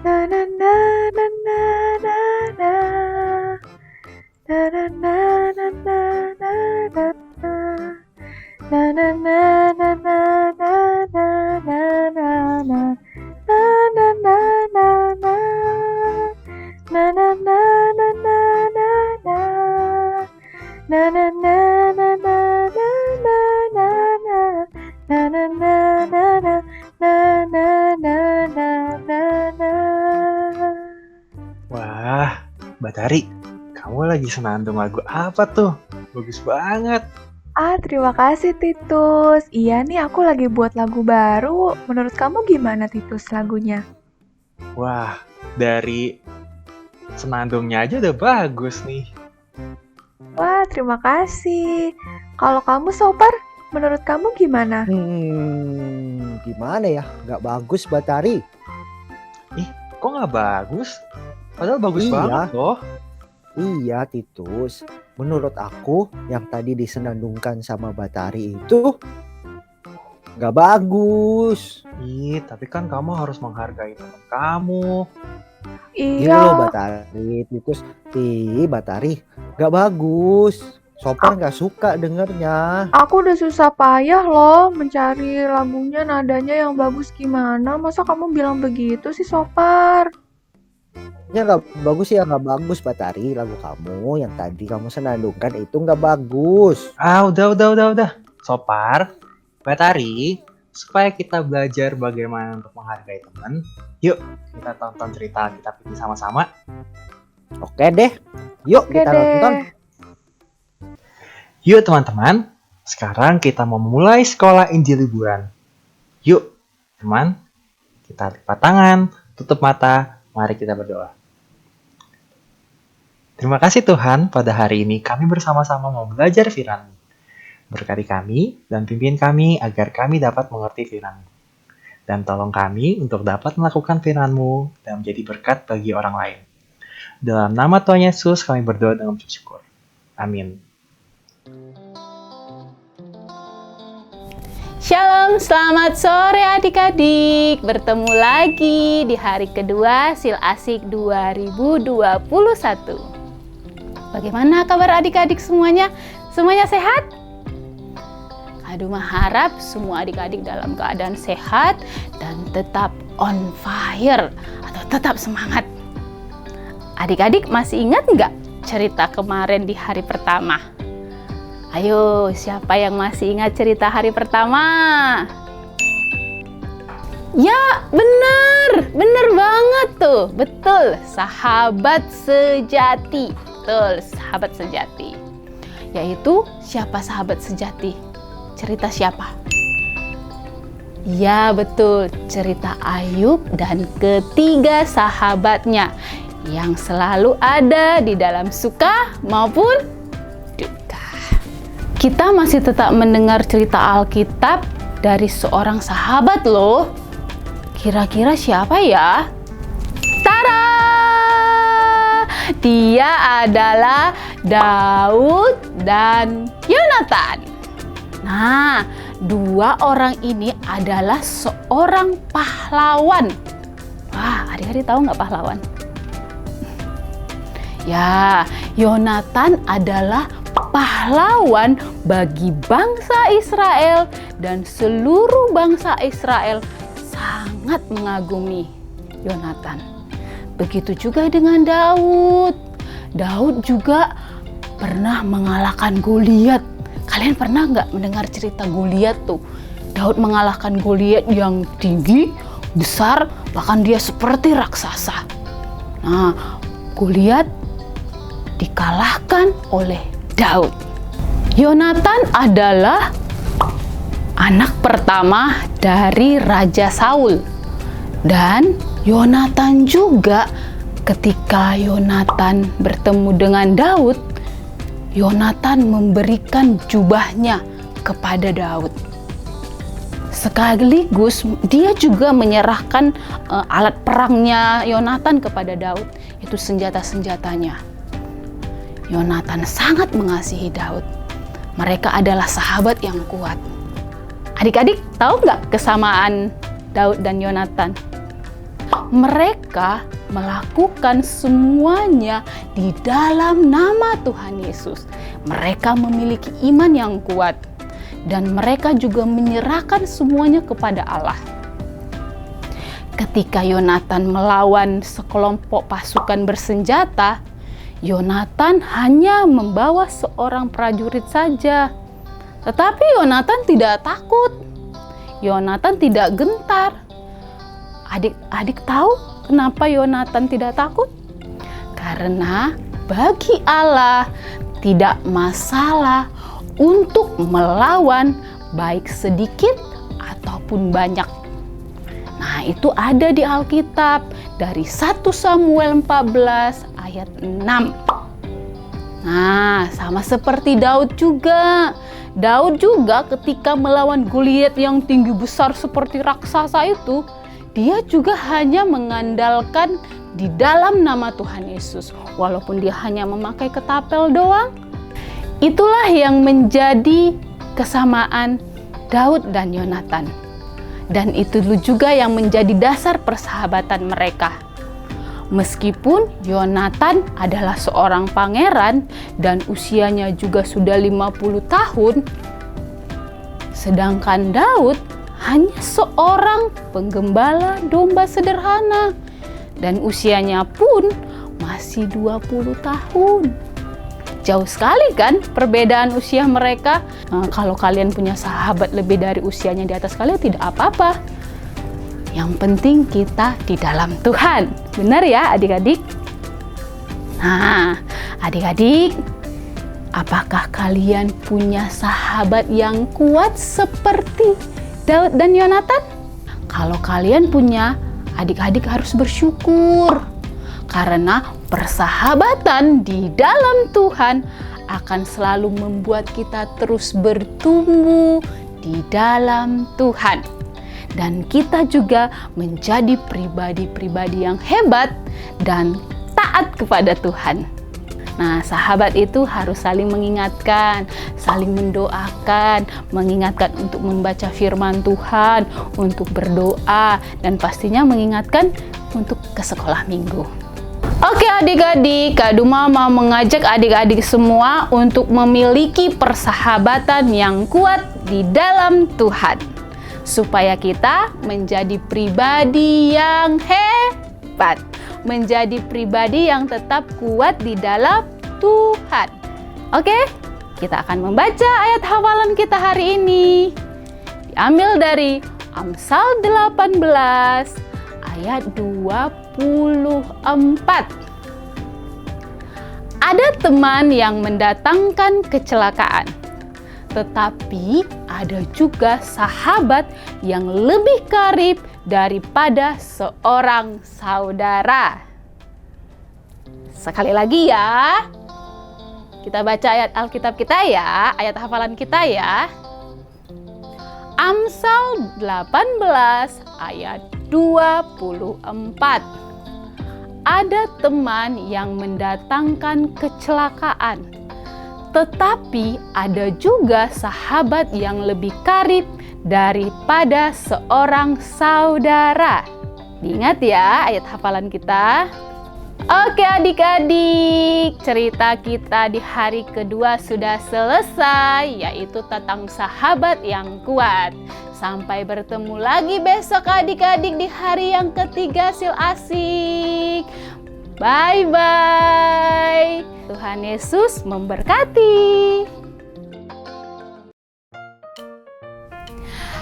Na na na na na na na. Na na na na na na na. Na na na na na na na na na na. Na na na na na. Na na na na na na na. Na na na na na na na na na. Na na na na na na na na na na. Wah, Batari, kamu lagi senandung lagu apa tuh? Bagus banget. Terima kasih Titus. Iya nih, aku lagi buat lagu baru. Menurut kamu gimana Titus lagunya? Wah, dari senandungnya aja udah bagus nih. Wah, terima kasih. Kalau kamu Sopar, menurut kamu gimana? Gimana ya? Nggak bagus, Batari. Kok nggak bagus? Padahal bagus Iya. banget loh. Iya, Titus. Menurut aku, yang tadi disenandungkan sama Batari itu nggak bagus. Tapi kan kamu harus menghargai teman kamu. Gini loh, Iya, Batari. Titus, Batari, nggak bagus. Sopar nggak suka dengernya. aku udah susah payah loh mencari lagunya, nadanya yang bagus gimana. Masa kamu bilang begitu sih Sopar? Ya nggak bagus ya, nggak bagus, Batari. Lagu kamu yang tadi kamu senandungkan itu nggak bagus. Udah. Sopar, Batari, supaya kita belajar bagaimana untuk menghargai teman, yuk kita tonton cerita Alkitab ini sama-sama. Oke deh, yuk Oke kita nonton. deh. Yuk teman-teman, sekarang kita mau mulai sekolah Injil liburan. Yuk teman, kita lipat tangan, tutup mata, mari kita berdoa. Terima kasih Tuhan, pada hari ini kami bersama-sama mau belajar firman-Mu. Berkati kami dan pimpin kami agar kami dapat mengerti firman-Mu. Dan tolong kami untuk dapat melakukan firman-Mu dan menjadi berkat bagi orang lain. Dalam nama Tuhan Yesus kami berdoa dengan bersyukur. Amin. Shalom, selamat sore adik-adik. Bertemu lagi di hari kedua Sil Asik 2021. Bagaimana kabar adik-adik semuanya? Semuanya sehat? Aduh, harap semua adik-adik dalam keadaan sehat dan tetap on fire atau tetap semangat. Adik-adik masih ingat nggak cerita kemarin di hari pertama? Ayo, siapa yang masih ingat cerita hari pertama? Ya, benar banget tuh. Betul, sahabat sejati. Betul, sahabat sejati. Yaitu siapa sahabat sejati? Cerita siapa? Ya, betul. Cerita Ayub dan ketiga sahabatnya yang selalu ada di dalam suka maupun duka. Kita masih tetap mendengar cerita Alkitab dari seorang sahabat loh. Kira-kira siapa ya? Tara! Dia adalah Daud dan Yonatan. Nah, dua orang ini adalah seorang pahlawan. Wah, adik-adik tahu nggak pahlawan? Ya, Yonatan adalah pahlawan bagi bangsa Israel dan seluruh bangsa Israel sangat mengagumi Yonatan. Begitu juga dengan Daud. Daud juga pernah mengalahkan Goliat. Kalian pernah nggak mendengar cerita Goliat tuh? Daud mengalahkan Goliat yang tinggi, besar, bahkan dia seperti raksasa. Nah, Goliat dikalahkan oleh Daud. Yonatan adalah anak pertama dari Raja Saul. Dan Yonatan juga ketika Yonatan bertemu dengan Daud, Yonatan memberikan jubahnya kepada Daud. Sekaligus dia juga menyerahkan alat perangnya Yonatan kepada Daud, itu senjata-senjatanya. Yonatan sangat mengasihi Daud. Mereka adalah sahabat yang kuat. Adik-adik tahu nggak kesamaan Daud dan Yonatan? Mereka melakukan semuanya di dalam nama Tuhan Yesus. Mereka memiliki iman yang kuat dan mereka juga menyerahkan semuanya kepada Allah. Ketika Yonatan melawan sekelompok pasukan bersenjata, Yonatan hanya membawa seorang prajurit saja. Tetapi Yonatan tidak takut. Yonatan tidak gentar. Adik-adik tahu kenapa Yonatan tidak takut? Karena bagi Allah tidak masalah untuk melawan baik sedikit ataupun banyak. Nah, itu ada di Alkitab dari 1 Samuel 14 ayat 6. Nah, sama seperti Daud juga. Daud juga ketika melawan Goliat yang tinggi besar seperti raksasa itu, dia juga hanya mengandalkan di dalam nama Tuhan Yesus. Walaupun dia hanya memakai ketapel doang. Itulah yang menjadi kesamaan Daud dan Yonatan. Dan itu juga yang menjadi dasar persahabatan mereka. Meskipun Yonatan adalah seorang pangeran dan usianya juga sudah 50 tahun, sedangkan Daud hanya seorang penggembala domba sederhana dan usianya pun masih 20 tahun. Jauh sekali kan perbedaan usia mereka. Kalau kalian punya sahabat lebih dari usianya di atas kalian tidak apa-apa. Yang penting kita di dalam Tuhan. Benar ya adik-adik? Nah, adik-adik, apakah kalian punya sahabat yang kuat seperti Daud dan Yonatan? Kalau kalian punya, adik-adik harus bersyukur. Karena persahabatan di dalam Tuhan akan selalu membuat kita terus bertumbuh di dalam Tuhan. Dan kita juga menjadi pribadi-pribadi yang hebat dan taat kepada Tuhan. Nah, sahabat itu harus saling mengingatkan, saling mendoakan, mengingatkan untuk membaca firman Tuhan, untuk berdoa, dan pastinya mengingatkan untuk ke sekolah minggu. Oke adik-adik, Kak Duma mau mengajak adik-adik semua untuk memiliki persahabatan yang kuat di dalam Tuhan. Supaya kita menjadi pribadi yang hebat. Menjadi pribadi yang tetap kuat di dalam Tuhan. Oke, kita akan membaca ayat hafalan kita hari ini. Diambil dari Amsal 18 ayat 24. Ada teman yang mendatangkan kecelakaan, tetapi ada juga sahabat yang lebih karib daripada seorang saudara. Sekali lagi ya, kita baca ayat Alkitab kita ya, ayat hafalan kita ya. Amsal 18 ayat 24. Ada teman yang mendatangkan kecelakaan, tetapi ada juga sahabat yang lebih karib daripada seorang saudara. Diingat ya ayat hafalan kita. Oke adik-adik, cerita kita di hari kedua sudah selesai, yaitu tentang sahabat yang kuat. Sampai bertemu lagi besok adik-adik di hari yang ketiga sil asik. Bye-bye. Tuhan Yesus memberkati.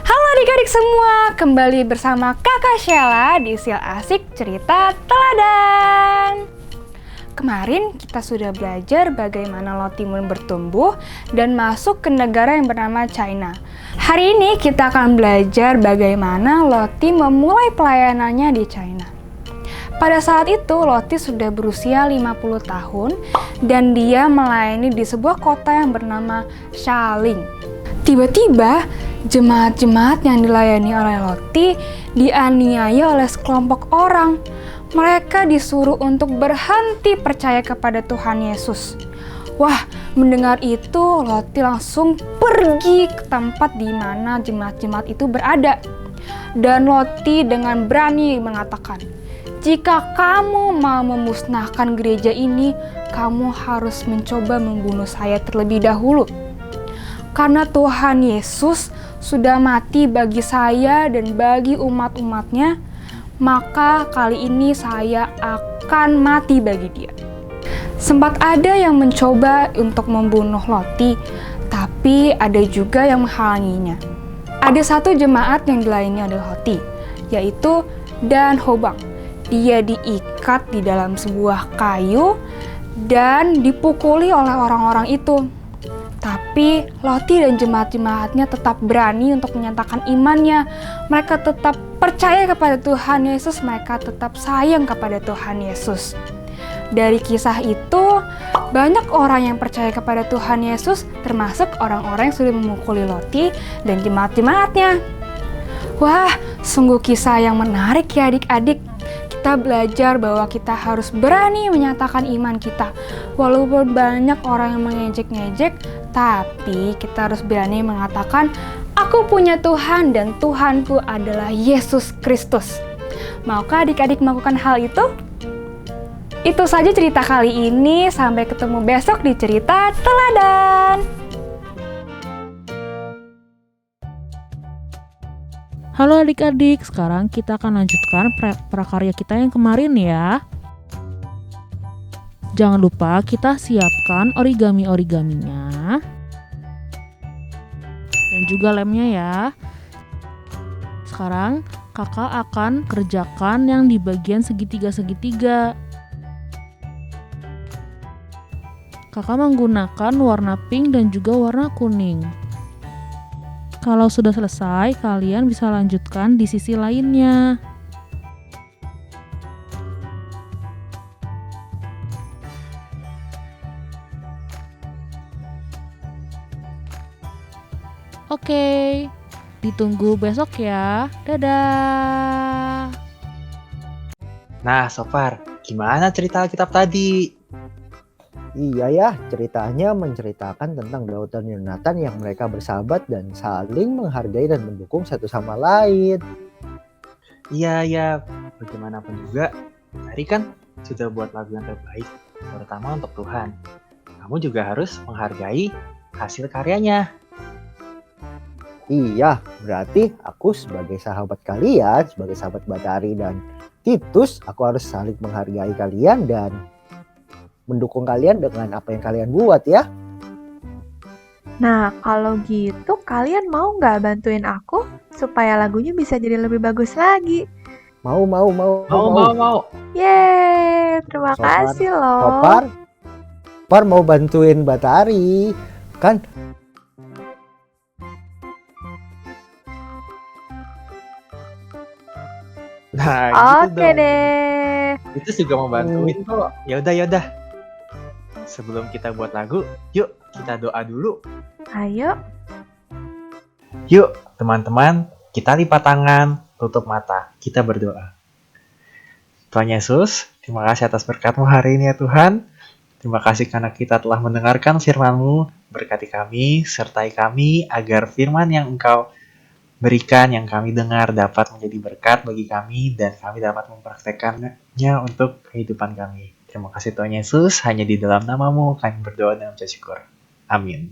Halo adik-adik semua, kembali bersama Kakak Sheila di Sil Asik Cerita Teladan. Kemarin kita sudah belajar bagaimana Lotimun bertumbuh dan masuk ke negara yang bernama China. Hari ini kita akan belajar bagaimana Loti memulai pelayanannya di China. Pada saat itu Loti sudah berusia 50 tahun dan dia melayani di sebuah kota yang bernama Shaling. Tiba-tiba jemaat-jemaat yang dilayani oleh Loti dianiaya oleh sekelompok orang. Mereka disuruh untuk berhenti percaya kepada Tuhan Yesus. Wah, Mendengar itu, Loti langsung pergi ke tempat di mana jemaat-jemaat itu berada. Dan Loti dengan berani mengatakan, "Jika kamu mau memusnahkan gereja ini, kamu harus mencoba membunuh saya terlebih dahulu. Karena Tuhan Yesus sudah mati bagi saya dan bagi umat-umatnya, maka kali ini saya akan mati bagi dia." Sempat ada yang mencoba untuk membunuh Loti, tapi ada juga yang menghalanginya. Ada satu jemaat yang dilayani oleh Loti, yaitu Dan Hobang. Dia diikat di dalam sebuah kayu dan dipukuli oleh orang-orang itu. Tapi Loti dan jemaat-jemaatnya tetap berani untuk menyatakan imannya. Mereka tetap percaya kepada Tuhan Yesus, mereka tetap sayang kepada Tuhan Yesus. Dari kisah itu, banyak orang yang percaya kepada Tuhan Yesus, termasuk orang-orang yang sudah memukuli Loti dan jemaat-jemaatnya. Wah, sungguh kisah yang menarik ya adik-adik. Kita belajar bahwa kita harus berani menyatakan iman kita. Walaupun banyak orang yang mengejek-ngejek, tapi kita harus berani mengatakan, "Aku punya Tuhan dan Tuhanku adalah Yesus Kristus." Maukah adik-adik melakukan hal itu? Itu saja cerita kali ini. Sampai ketemu besok di cerita teladan. Halo adik-adik, sekarang kita akan lanjutkan prakarya kita yang kemarin ya. Jangan lupa kita siapkan origami-origaminya dan juga lemnya ya. Sekarang kakak akan kerjakan yang di bagian segitiga-segitiga. Kakak menggunakan warna pink dan juga warna kuning. Kalau sudah selesai, kalian bisa lanjutkan di sisi lainnya. Oke, ditunggu besok ya. Dadah. Nah, Sofar, gimana cerita Alkitab tadi? Iya ya, ceritanya menceritakan tentang Daud dan Yonatan yang mereka bersahabat dan saling menghargai dan mendukung satu sama lain. Iya, bagaimanapun juga, tadi kan sudah buat lagu yang terbaik, terutama untuk Tuhan. Kamu juga harus menghargai hasil karyanya. Iya, berarti aku sebagai sahabat kalian, sebagai sahabat Batari dan Titus, aku harus saling menghargai kalian dan mendukung kalian dengan apa yang kalian buat ya. Nah, kalau gitu kalian mau nggak bantuin aku supaya lagunya bisa jadi lebih bagus lagi? Mau. Yeay, terima Sopar, kasih loh. Sopar mau bantuin Batari, kan? Nah, gitu Oke dong. deh. Itu juga mau bantuin kok. Yaudah. Sebelum kita buat lagu, yuk kita doa dulu. Ayo. Yuk, teman-teman, kita lipat tangan, tutup mata, kita berdoa. Tuhan Yesus, terima kasih atas berkat-Mu hari ini ya Tuhan. Terima kasih karena kita telah mendengarkan firman-Mu. Berkati kami, sertai kami, agar firman yang Engkau berikan, yang kami dengar dapat menjadi berkat bagi kami, dan kami dapat mempraktekannya untuk kehidupan kami. Terima kasih Tuhan Yesus, hanya di dalam nama-Mu kami berdoa dan mengucap syukur. Amin.